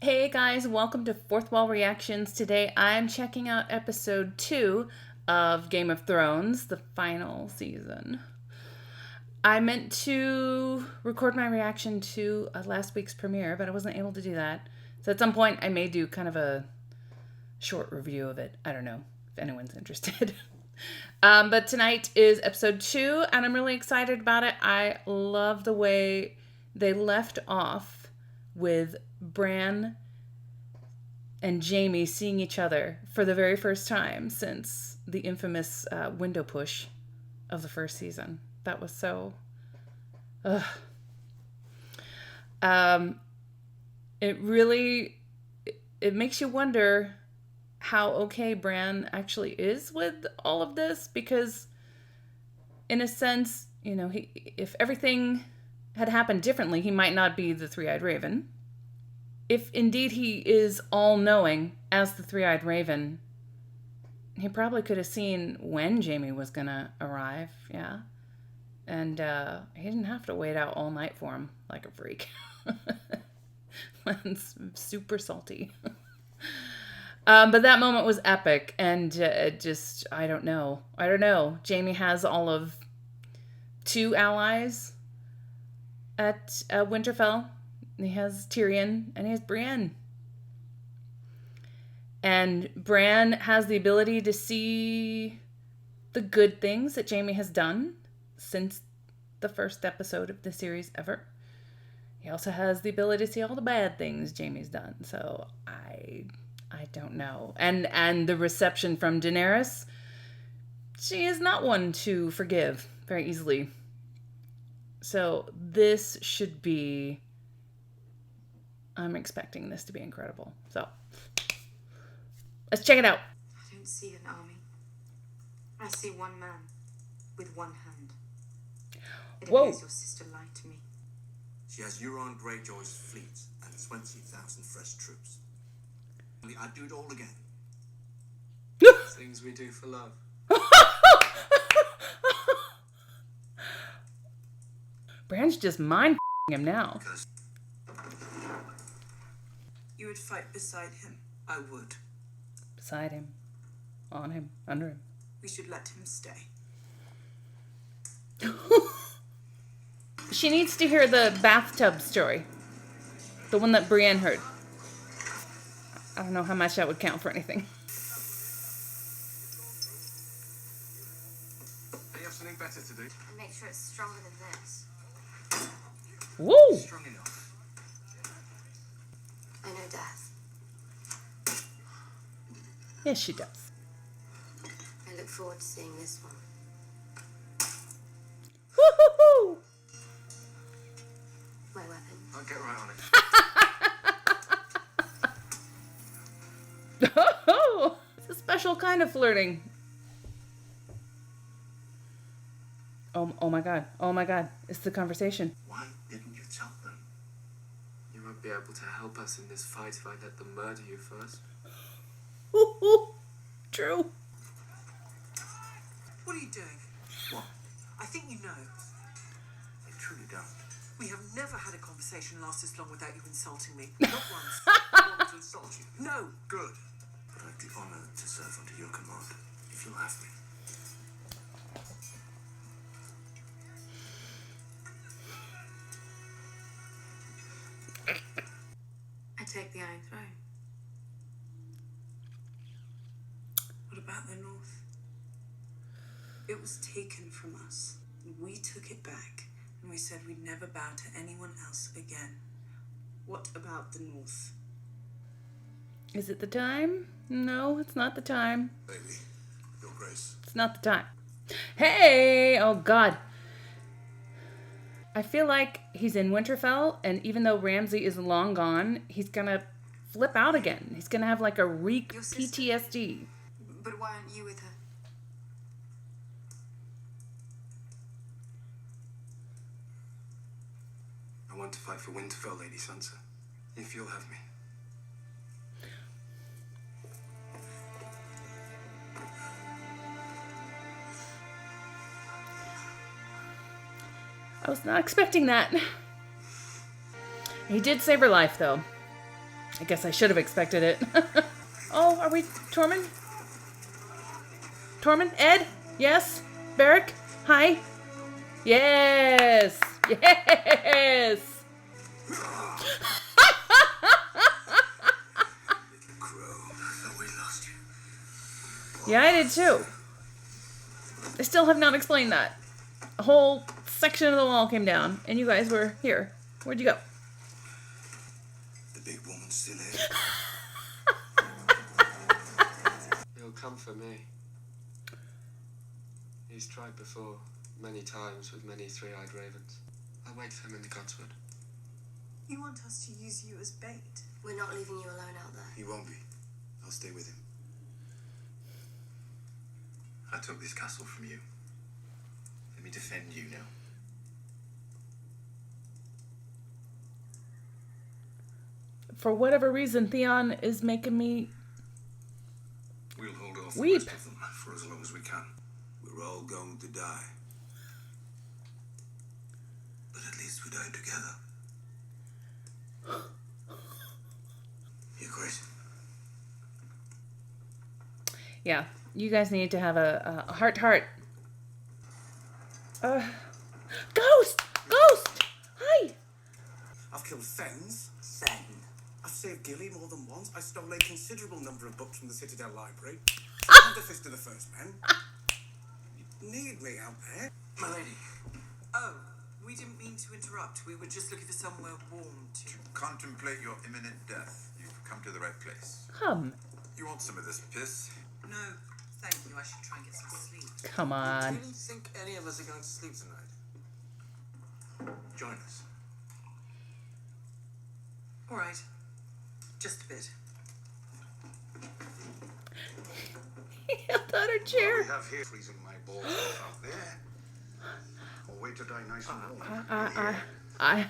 Hey guys, welcome to Fourth Wall Reactions. Today I'm checking out episode 2 of Game of Thrones, the final season. I meant to record my reaction to last week's premiere, but I wasn't able to do that. So at some point I may do kind of a short review of it. I don't know if anyone's interested. But tonight is episode 2 and I'm really excited about it. I love the way they left off with Bran and Jaime seeing each other for the very first time since the infamous window push of the first season. That was so... It really... It makes you wonder how okay Bran actually is with all of this, because in a sense, you know, if everything had happened differently, he might not be the Three-Eyed Raven. If indeed he is all-knowing as the Three-Eyed Raven, he probably could have seen when Jaime was gonna arrive, yeah. And he didn't have to wait out all night for him like a freak. It's super salty. But that moment was epic, and just, I don't know. Jaime has all of 2 allies at Winterfell. He has Tyrion and he has Brienne. And Bran has the ability to see the good things that Jaime has done since the first episode of the series ever. He also has the ability to see all the bad things Jaime's done. So I don't know. And the reception from Daenerys, she is not one to forgive very easily. So this should be... I'm expecting this to be incredible. So, let's check it out. I don't see an army. I see one man with one hand. It appears your sister lied to me. She has Euron Greyjoy's fleet and 20,000 fresh troops. I'd do it all again. Things we do for love. Bran's just mind him now. Because You would fight beside him. I would. Beside him. On him. Under him. We should let him stay. She needs to hear the bathtub story. The one that Brienne heard. I don't know how much that would count for anything. Do you have something better to do? And make sure it's stronger than this. Woo! Strong enough. I know death. Yes, she does. I look forward to seeing this one. Woo-hoo-hoo! My weapon. I'll get right on it. Oh, it's a special kind of flirting. Oh my god. Oh my god. It's the conversation. why didn't you tell them? You won't be able to help us in this fight if I let them murder you first. True. What are you doing? What? I think you know. I truly don't. We have never had a conversation last this long without you insulting me. Not once. I want to insult you. No. Good. But I'd be honored to serve under your command, if you'll have me. I take the Iron Throne. What about the North? It was taken from us. We took it back, and we said we'd never bow to anyone else again. What about the North? Is it the time? No, it's not the time. Baby, Your Grace. It's not the time. Hey! Oh god. I feel like he's in Winterfell, and even though Ramsay is long gone, he's gonna flip out again. He's gonna have like a reek Your sister. PTSD. But why aren't you with her? I want to fight for Winterfell, Lady Sansa. If you'll have me. I was not expecting that. He did save her life, though. I guess I should have expected it. Oh, are we Tormund? Tormund? Ed? Yes? Beric? Hi? Yes! Yes! Crow, I thought we lost you. Yeah, I did too. I still have not explained that. A whole section of the wall came down, and you guys were here. Where'd you go? The big woman's still here. He'll come for me. He's tried before, many times with many three-eyed ravens. I'll wait for him in the Godswood. You want us to use you as bait? We're not leaving you alone out there. He won't be. I'll stay with him. I took this castle from you. Let me defend you now. For whatever reason, Theon is making me We'll hold off weep. the rest of them for as long as we can. We're all going to die. But at least we die together. You're great. Yeah, you guys need to have a heart-to-heart. Ghost! Ghost! Hi! I've killed Fens. Fen. I've saved Gilly more than once. I stole a considerable number of books from the Citadel Library. I'm the fist of the first men. You need me out there. My lady. Oh, we didn't mean to interrupt. We were just looking for somewhere warm to. Contemplate your imminent death. You've come to the right place. Come. You want some of this piss? No, thank you. I should try and get some sleep. Come Do on. you really think any of us are going to sleep tonight? Join us. All right, just a bit. He held out her We chair. have here freezing my balls off out there. Or wait to die nice and warm. I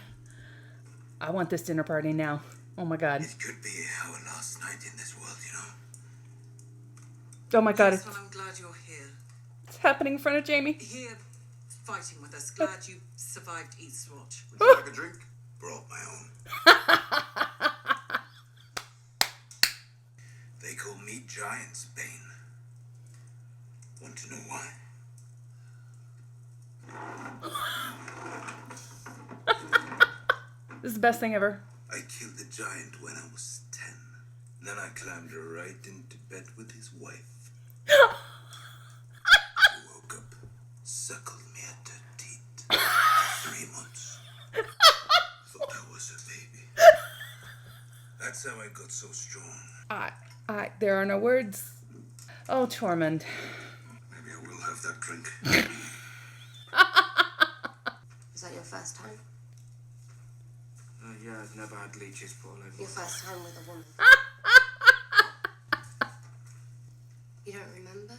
want this dinner party now. Oh my god. It could be our last night in this world, you know. Oh my god, Yes, well, I'm glad you're here. it's happening in front of Jamie. Here, fighting with us. Glad you survived Eastwatch. Would you like a drink? Brought my own. They call me Giant's Bane. Want to know why? This is the best thing ever. I killed the giant when I was 10. Then I climbed right into bed with his wife. He woke up, suckled me at her teat for 3 months. Thought I was a baby. That's how I got so strong. There are no words. Oh, Tormund. Maybe I will have that drink. Was that your first time? Yeah, I've never had leeches put all over Your me. first time with a woman? You don't remember?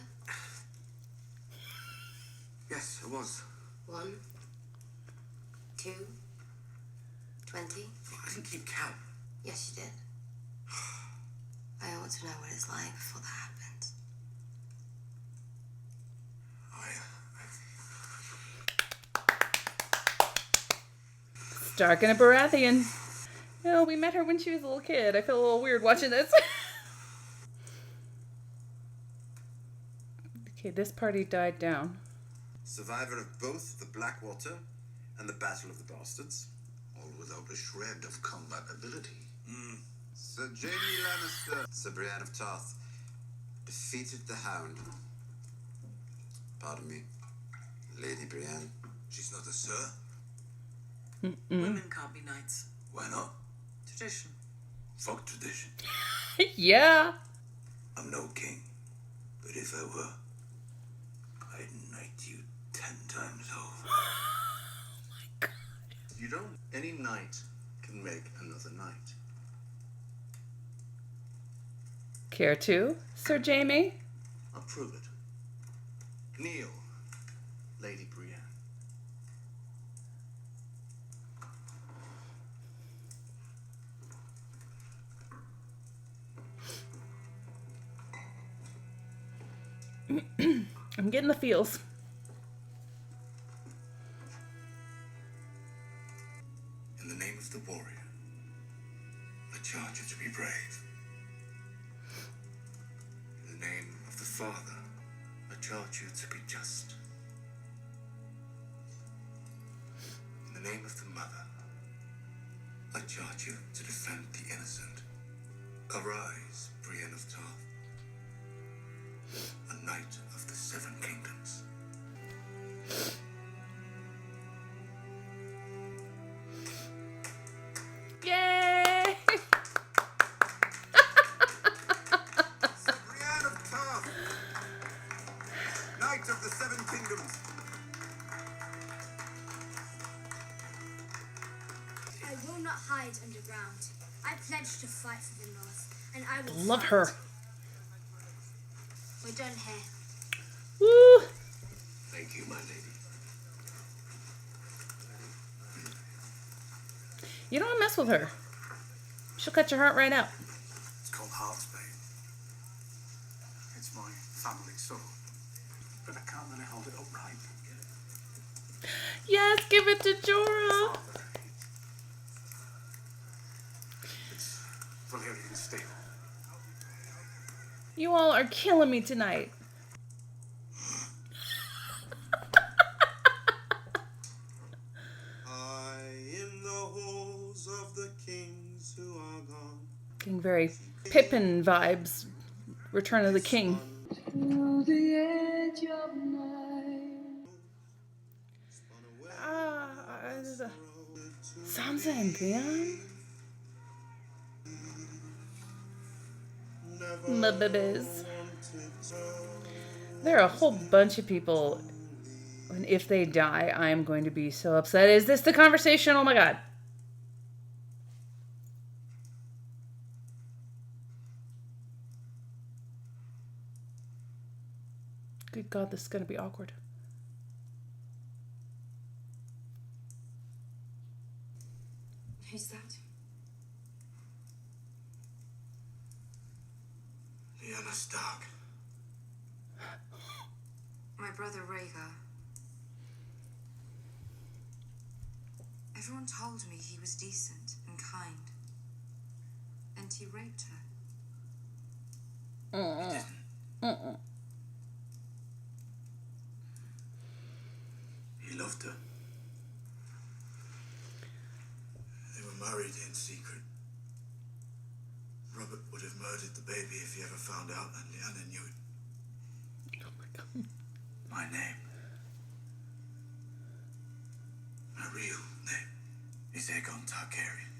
Yes, it was. 1, 2, 20? I didn't keep count. Yes, you did. I ought to know what it's like before that happens. Stark and a Baratheon. No, we met her when she was a little kid. I feel a little weird watching this. Okay, this party died down. Survivor of both the Blackwater and the Battle of the Bastards. All without a shred of combat ability. Sir Jaime Lannister. Sir Brienne of Tarth defeated the Hound. Pardon me, Lady Brienne. She's not a sir. Women can't be knights. Why not? Tradition. Fuck tradition. Yeah. I'm no king, but if I were, I'd knight you 10 times over. You don't. Any knight can make another knight. Care to, Sir Jaime? I'll prove it. Kneel, Lady Brienne. I'm getting the feels. In the name of the warrior, I charge you to be brave. grave. In the name of the Father, I charge you to be just. In the name of the Mother, I charge you to defend the innocent. Arise, Brienne of Tarth, a knight of the Seven Kingdoms. Yay! Brienne of Tarth, knight of the Seven Kingdoms. I will not hide underground. I pledge to fight for the North, and I will Love fight. her. We're done here. Woo! Thank you, my lady. You don't mess with her. She'll cut your heart right out. It's called Heartsbane. It's my family sword, but I can't really hold it upright. Yes, give it to Jorah. It's Valyrian steel. You all are killing me tonight. I in the halls of the kings who are gone. Getting very Pippin vibes. Return of the King. To the edge of night. Sansa and Theon? My babies. There are a whole bunch of people, and if they die, I am going to be so upset. Is this the conversation? Oh my god. Good god, this is going to be awkward. Who's that? Lyanna Stark. My brother Rhaegar. Everyone told me he was decent and kind. And he raped her. He loved her. They were married in secret. Robert would have murdered the baby if he ever found out, and Lyanna knew it. Oh my god. My name. My real name is Aegon Targaryen.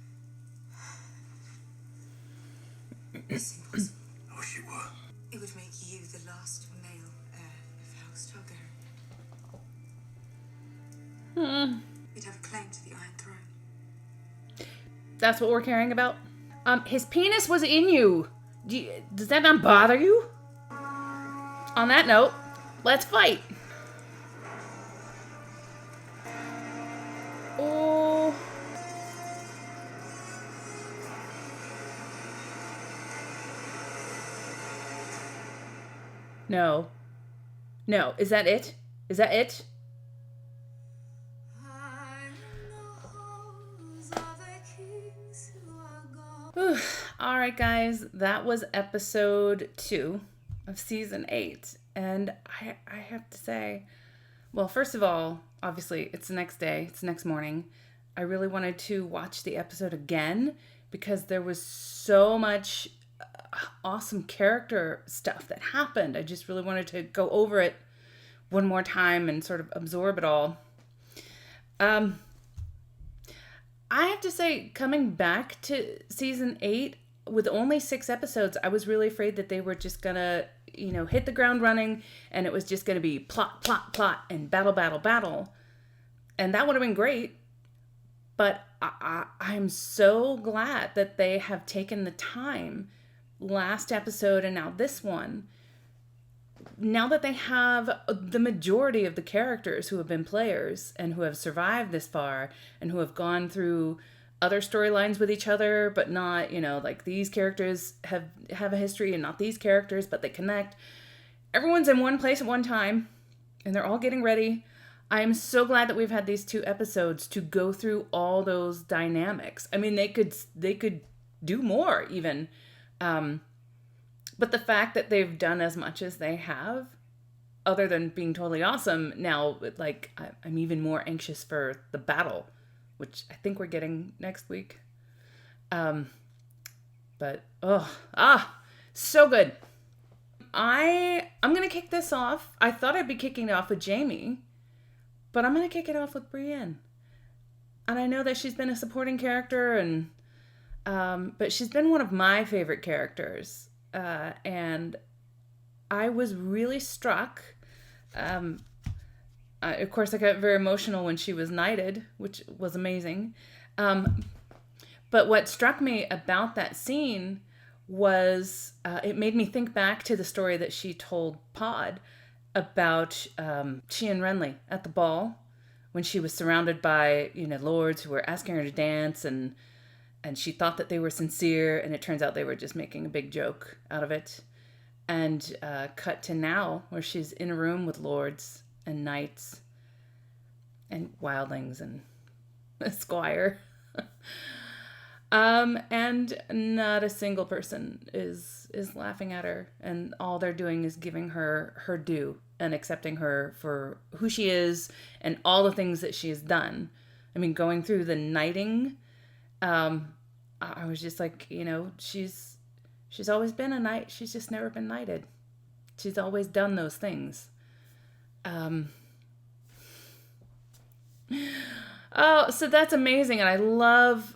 It's impossible. I wish it were. It would make you the last male heir of House Targaryen. You'd have a claim to the Iron Throne. That's what we're caring about? His penis was in you. Does that not bother you? On that note, let's fight. Oh. No. No. Is that it? Is that it? All right, guys, that was episode 2 of season 8. And I have to say, well, first of all, obviously, it's the next day. It's the next morning. I really wanted to watch the episode again because there was so much awesome character stuff that happened. I just really wanted to go over it one more time and sort of absorb it all. I have to say, coming back to season 8 with only 6 episodes, I was really afraid that they were just gonna, hit the ground running and it was just gonna be plot, plot, plot, and battle, battle, battle. And that would have been great. But I'm so glad that they have taken the time, last episode and now this one, now that they have the majority of the characters who have been players and who have survived this far and who have gone through other storylines with each other, but not, like these characters have a history and not these characters, but they connect. Everyone's in one place at one time and they're all getting ready. I am so glad that we've had these 2 episodes to go through all those dynamics. I mean, they could do more even. But the fact that they've done as much as they have, other than being totally awesome, now, like, I'm even more anxious for the battle, which I think we're getting next week. But, so good. I'm going to kick this off. I thought I'd be kicking it off with Jamie, but I'm going to kick it off with Brienne. And I know that she's been a supporting character, and but she's been one of my favorite characters. And I was really struck. Of course, I got very emotional when she was knighted, which was amazing. But what struck me about that scene was it made me think back to the story that she told Pod about she and Renly at the ball, when she was surrounded by, lords who were asking her to dance, and she thought that they were sincere, and it turns out they were just making a big joke out of it. And cut to now, where she's in a room with lords and knights and wildlings and a squire. And not a single person is laughing at her, and all they're doing is giving her her due and accepting her for who she is and all the things that she has done. I mean, going through the knighting, I was just like, she's always been a knight. She's just never been knighted. She's always done those things. So that's amazing, and I love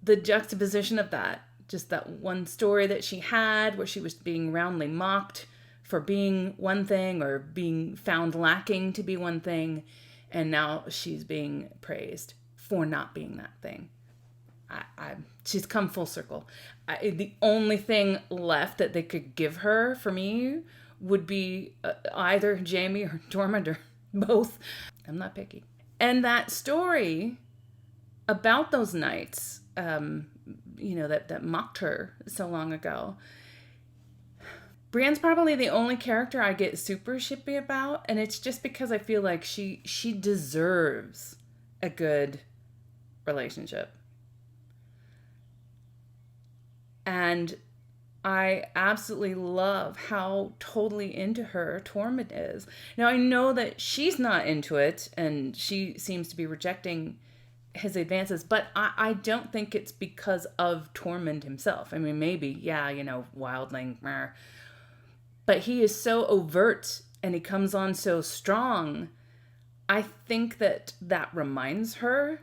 the juxtaposition of that. Just that one story that she had where she was being roundly mocked for being one thing, or being found lacking to be one thing, and now she's being praised for not being that thing. She's come full circle. The only thing left that they could give her, for me, would be either Jamie or Tormund, or both. I'm not picky. And that story about those knights, that mocked her so long ago. Brienne's probably the only character I get super shippy about, and it's just because I feel like she deserves a good relationship. And I absolutely love how totally into her Tormund is. Now, I know that she's not into it, and she seems to be rejecting his advances, but I don't think it's because of Tormund himself. I mean, maybe, wildling, but he is so overt, and he comes on so strong. I think that reminds her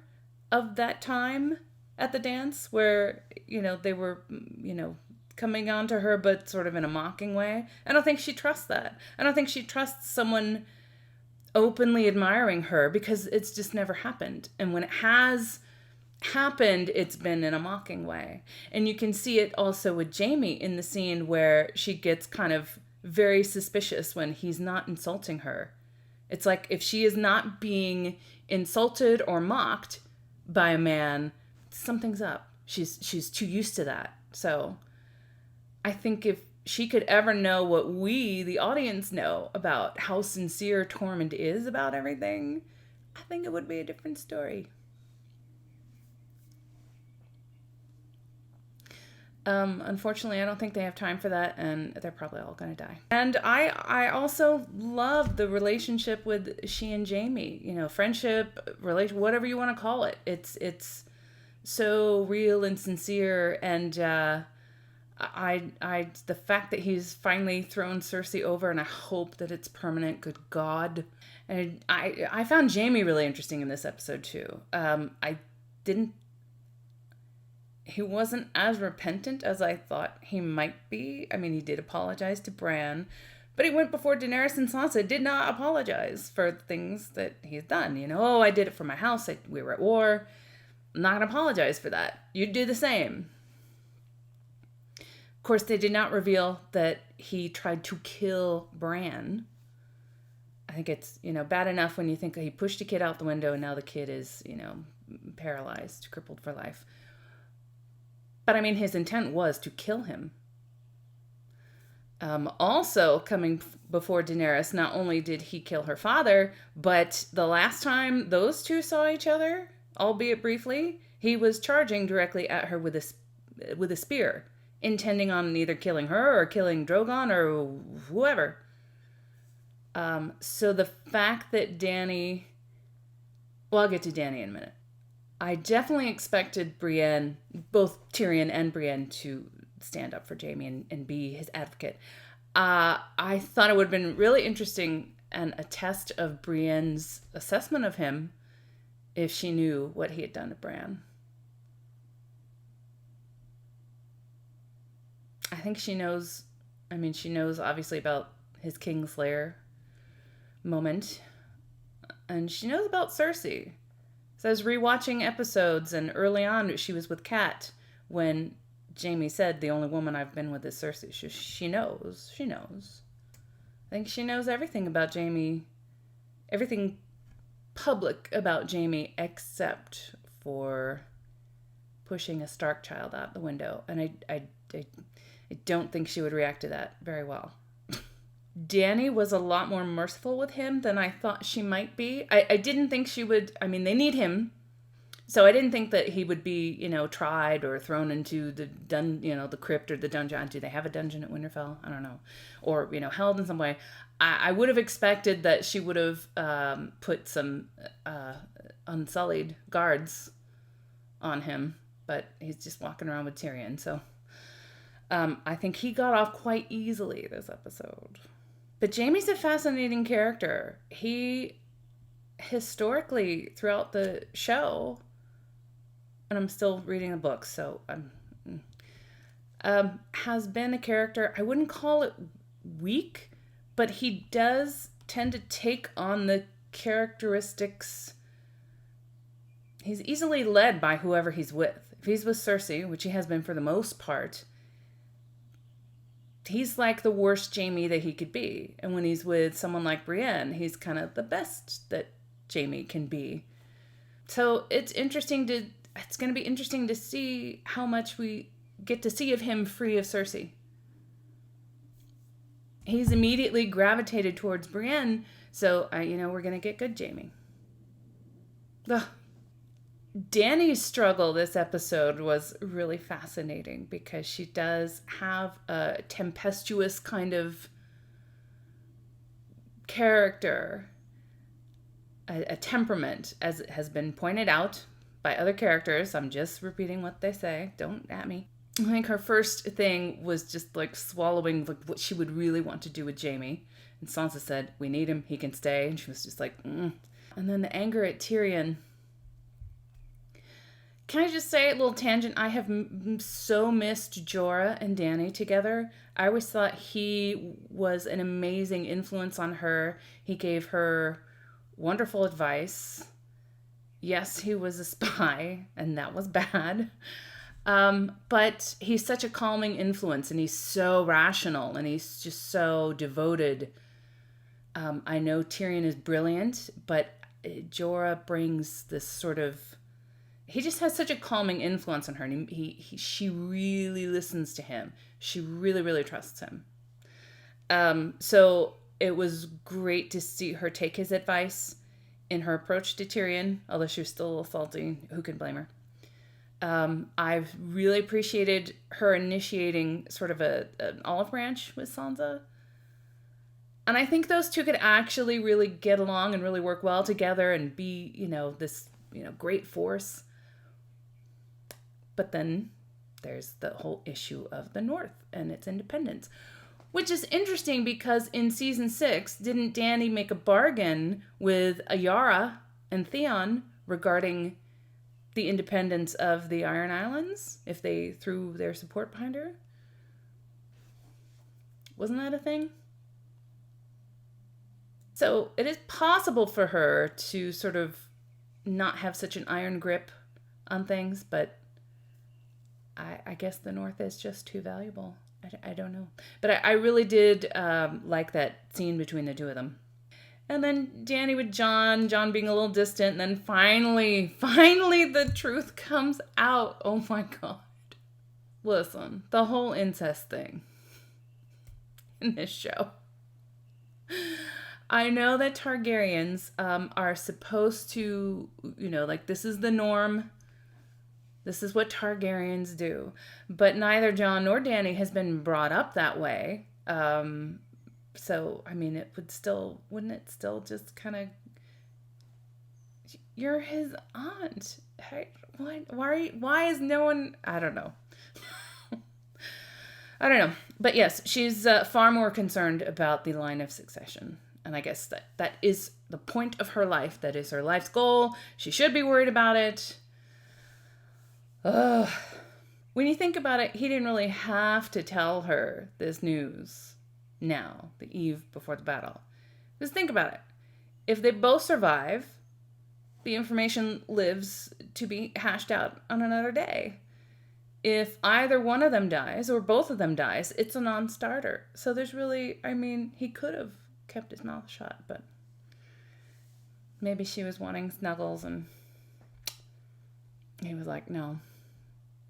of that time at the dance where, they were, coming on to her, but sort of in a mocking way. I don't think she trusts that. I don't think she trusts someone openly admiring her, because it's just never happened. And when it has happened, it's been in a mocking way. And you can see it also with Jamie in the scene where she gets kind of very suspicious when he's not insulting her. It's like, if she is not being insulted or mocked by a man, something's up. She's too used to that. So I think if she could ever know what we, the audience, know about how sincere Tormund is about everything, I think it would be a different story. Unfortunately, I don't think they have time for that, and they're probably all going to die. And I also love the relationship with she and Jamie. Friendship, relation, whatever you want to call it. It's so real and sincere, and the fact that he's finally thrown Cersei over, and I hope that it's permanent. Good God. And I found Jamie really interesting in this episode too. He wasn't as repentant as I thought he might be. I mean, he did apologize to Bran, but he went before Daenerys and Sansa did not apologize for things that he's done. I did it for my house. We were at war. I'm not going to apologize for that. You'd do the same. Of course, they did not reveal that he tried to kill Bran. I think it's, bad enough when you think he pushed a kid out the window and now the kid is, paralyzed, crippled for life. But I mean, his intent was to kill him. Also coming before Daenerys, not only did he kill her father, but the last time those two saw each other, albeit briefly, he was charging directly at her with a spear intending on either killing her or killing Drogon or whoever. So the fact that Dany... Well, I'll get to Dany in a minute. I definitely expected Brienne, both Tyrion and Brienne, to stand up for Jaime and be his advocate. I thought it would have been really interesting and a test of Brienne's assessment of him if she knew what he had done to Bran. I think she knows. I mean, she knows obviously about his Kingslayer moment, and she knows about Cersei. So I was rewatching episodes, and early on she was with Kat when Jaime said, "The only woman I've been with is Cersei." She knows. She knows. I think she knows everything about Jaime, everything public about Jaime, except for pushing a Stark child out the window. And I don't think she would react to that very well. Dany was a lot more merciful with him than I thought she might be. I didn't think she would. I mean, they need him. So I didn't think that he would be, tried or thrown into the the crypt or the dungeon. Do they have a dungeon at Winterfell? I don't know. Or, held in some way. I would have expected that she would have put some unsullied guards on him. But he's just walking around with Tyrion. So I think he got off quite easily this episode. But Jaime's a fascinating character. He, historically, throughout the show... and I'm still reading the book, so has been a character, I wouldn't call it weak, but he does tend to take on the characteristics. He's easily led by whoever he's with. If he's with Cersei, which he has been for the most part, he's like the worst Jaime that he could be. And when he's with someone like Brienne, he's kind of the best that Jaime can be. So it's going to be interesting to see how much we get to see of him free of Cersei. He's immediately gravitated towards Brienne, so, we're going to get good Jaime. Ugh. Dany's struggle this episode was really fascinating because she does have a tempestuous kind of character, a temperament, as it has been pointed out by other characters. I'm just repeating what they say. Don't at me. I think her first thing was just like swallowing what she would really want to do with Jaime. And Sansa said, "We need him. He can stay." And she was just like, And then the anger at Tyrion. Can I just say, a little tangent, I have so missed Jorah and Dany together. I always thought he was an amazing influence on her. He gave her wonderful advice. Yes, he was a spy, and that was bad. But he's such a calming influence, and he's so rational, and he's just so devoted. I know Tyrion is brilliant, but Jorah brings this sort of... He just has such a calming influence on her, and she really listens to him. She really, really trusts him. So it was great to see her take his advice in her approach to Tyrion, although she was still a little salty. Who can blame her? I've really appreciated her initiating sort of an olive branch with Sansa. And I think those two could actually really get along and really work well together and be, this, great force. But then there's the whole issue of the North and its independence, which is interesting because in season 6, didn't Dany make a bargain with Yara and Theon regarding the independence of the Iron Islands if they threw their support behind her? Wasn't that a thing? So it is possible for her to sort of not have such an iron grip on things, but I guess the North is just too valuable. I don't know. But I really did like that scene between the two of them. And then Dany with Jon being a little distant, and then finally the truth comes out. Oh my God. Listen, the whole incest thing in this show. I know that Targaryens are supposed to, this is the norm. This is what Targaryens do. But neither Jon nor Dany has been brought up that way. So, I mean, wouldn't it still just kind of, you're his aunt. Hey, why is no one, I don't know. I don't know. But yes, she's far more concerned about the line of succession. And I guess that is the point of her life. That is her life's goal. She should be worried about it. Ugh. When you think about it, he didn't really have to tell her this news now, the eve before the battle. Just think about it. If they both survive, the information lives to be hashed out on another day. If either one of them dies or both of them dies, it's a non-starter. So there's really, I mean, he could have kept his mouth shut, but maybe she was wanting snuggles and he was like, no,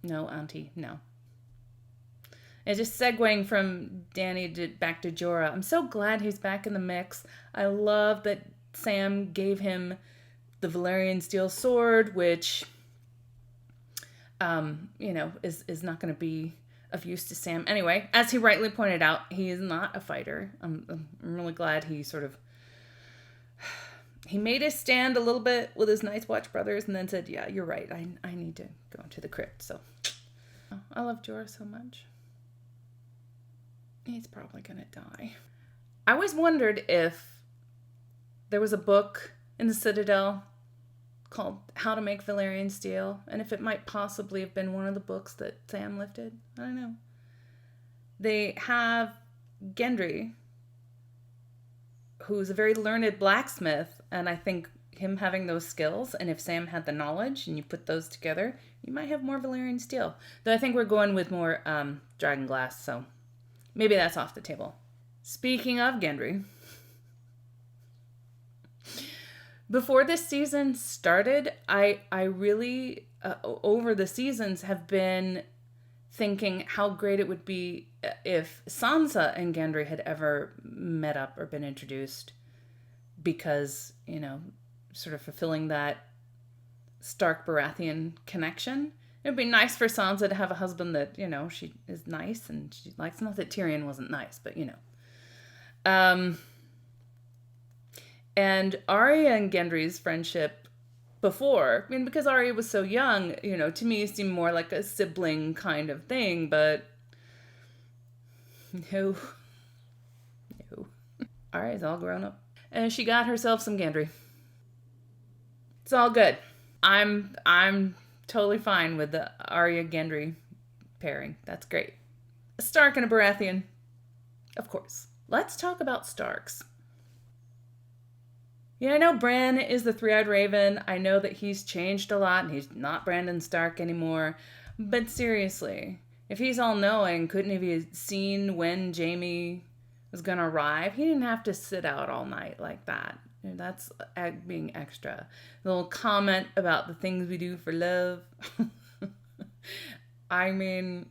auntie, no. And just segueing from Dany back to Jorah, I'm so glad he's back in the mix. I love that Sam gave him the Valyrian steel sword, which, is not going to be of use to Sam. Anyway, as he rightly pointed out, he is not a fighter. I'm really glad he he made his stand a little bit with his Night's Watch brothers and then said, yeah, you're right. I need to go into the crypt. So I love Jorah so much. He's probably going to die. I always wondered if there was a book in the Citadel called How to Make Valyrian Steel, and if it might possibly have been one of the books that Sam lifted. I don't know. They have Gendry, who's a very learned blacksmith, and I think him having those skills, and if Sam had the knowledge and you put those together, you might have more Valyrian steel. Though I think we're going with more dragon glass, so maybe that's off the table. Speaking of Gendry, before this season started, I really, over the seasons, have been thinking how great it would be if Sansa and Gendry had ever met up or been introduced, because, sort of fulfilling that Stark-Baratheon connection. It would be nice for Sansa to have a husband that, she is nice and she likes. Not that Tyrion wasn't nice, but, And Arya and Gendry's friendship before, because Arya was so young, to me it seemed more like a sibling kind of thing, but no. Arya's all grown up. And she got herself some Gendry. It's all good. I'm totally fine with the Arya Gendry pairing. That's great. A Stark and a Baratheon. Of course. Let's talk about Starks. Yeah, I know Bran is the three-eyed raven. I know that he's changed a lot and he's not Brandon Stark anymore. But seriously, if he's all-knowing, couldn't he have seen when Jaime was going to arrive? He didn't have to sit out all night like that. That's being extra. The little comment about the things we do for love. I mean,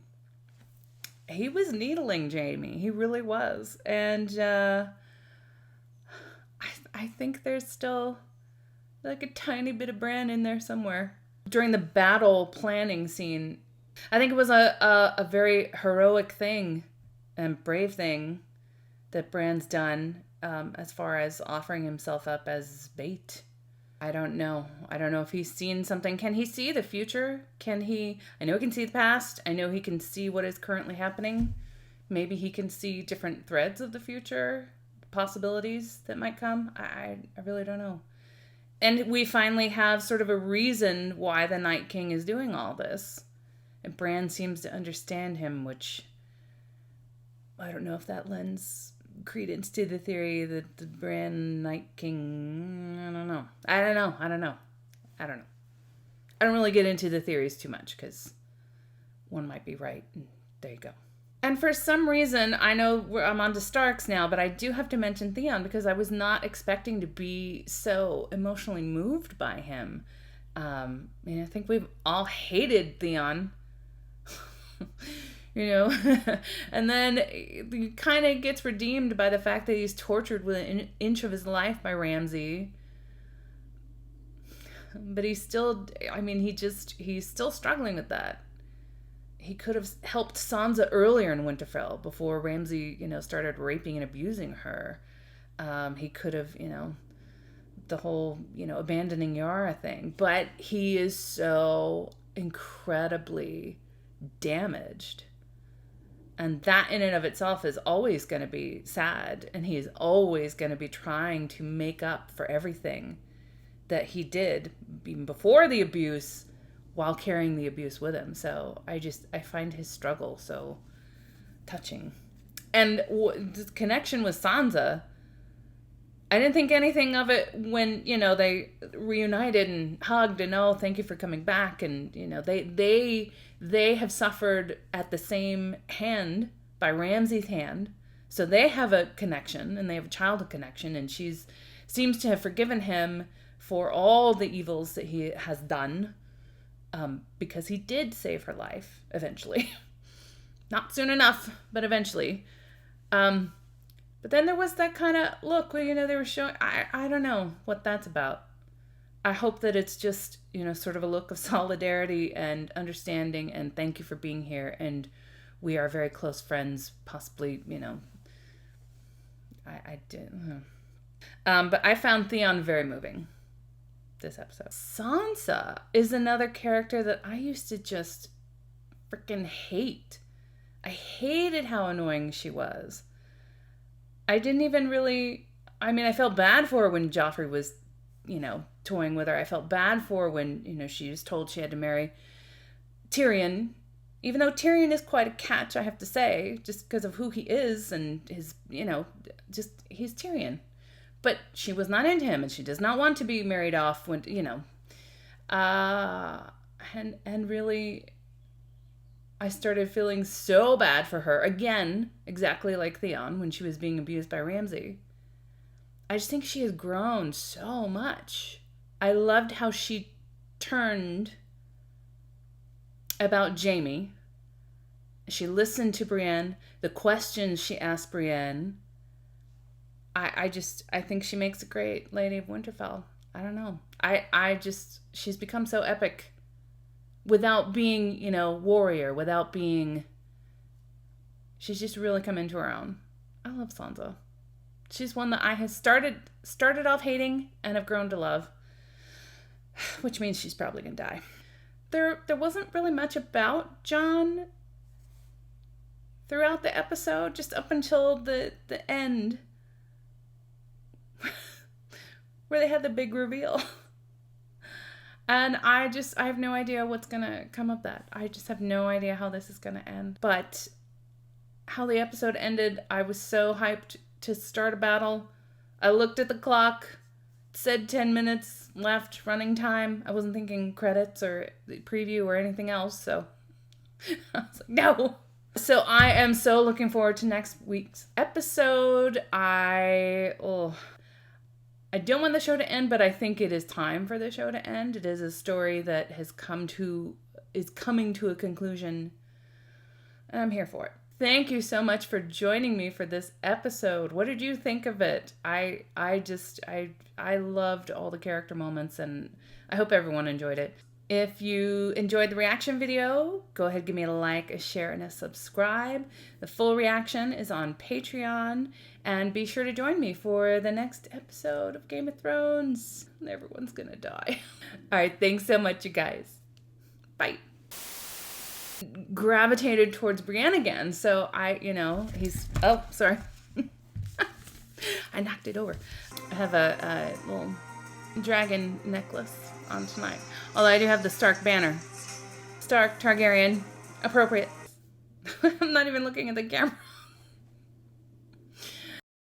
he was needling Jaime. He really was. And I think there's still like a tiny bit of Bran in there somewhere. During the battle planning scene, I think it was a very heroic thing and brave thing that Bran's done, as far as offering himself up as bait. I don't know if he's seen something. Can he see the future? I know he can see the past. I know he can see what is currently happening. Maybe he can see different threads of the future, possibilities that might come. I really don't know. And we finally have sort of a reason why the Night King is doing all this. And Bran seems to understand him, which I don't know if that lends credence to the theory that the Bran Night King. I don't know. I don't really get into the theories too much because one might be right. And there you go. And for some reason, I know I'm on to Starks now, but I do have to mention Theon because I was not expecting to be so emotionally moved by him. I think we've all hated Theon, and then he kind of gets redeemed by the fact that he's tortured within an inch of his life by Ramsay. But he's still, I mean, he's still struggling with that. He could have helped Sansa earlier in Winterfell before Ramsay, started raping and abusing her. He could have, the whole, abandoning Yara thing. But he is so incredibly damaged. And that in and of itself is always going to be sad. And he is always going to be trying to make up for everything that he did even before the abuse while carrying the abuse with him. So I find his struggle so touching. And the connection with Sansa, I didn't think anything of it when, they reunited and hugged and, oh, thank you for coming back. And, they have suffered at the same hand by Ramsay's hand. So they have a connection and they have a childhood connection. And seems to have forgiven him for all the evils that he has done, because he did save her life eventually. Not soon enough, but eventually. But then there was that kind of look where, they were showing, I don't know what that's about. I hope that it's just, sort of a look of solidarity and understanding and thank you for being here. And we are very close friends, possibly, I did. But I found Theon very moving this episode. Sansa is another character that I used to just freaking hate. I hated how annoying she was. I didn't even really, I felt bad for her when Joffrey was, toying with her. I felt bad for her when, she was told she had to marry Tyrion, even though Tyrion is quite a catch, I have to say, just because of who he is and his, he's Tyrion. But she was not into him and she does not want to be married off when, and really, I started feeling so bad for her. Again, exactly like Theon when she was being abused by Ramsay. I just think she has grown so much. I loved how she turned about Jaime. She listened to Brienne, the questions she asked Brienne. I think she makes a great Lady of Winterfell. I don't know. She's become so epic without being, warrior, without being, she's just really come into her own. I love Sansa. She's one that I have started off hating and have grown to love, which means she's probably going to die. There wasn't really much about Jon throughout the episode, just up until the end, where they had the big reveal. And I have no idea what's going to come of that. I just have no idea how this is going to end. But how the episode ended, I was so hyped to start a battle. I looked at the clock, said 10 minutes left running time. I wasn't thinking credits or preview or anything else, so I was like, no. So I am so looking forward to next week's episode. I don't want the show to end, but I think it is time for the show to end. It is a story that is coming to a conclusion, and I'm here for it. Thank you so much for joining me for this episode. What did you think of it? I loved all the character moments, and I hope everyone enjoyed it. If you enjoyed the reaction video, go ahead, give me a like, a share, and a subscribe. The full reaction is on Patreon. And be sure to join me for the next episode of Game of Thrones. Everyone's gonna die. All right, thanks so much, you guys. Bye. Gravitated towards Brienne again. So oh, sorry. I knocked it over. I have a little dragon necklace on tonight. Although I do have the Stark banner. Stark, Targaryen, appropriate. I'm not even looking at the camera.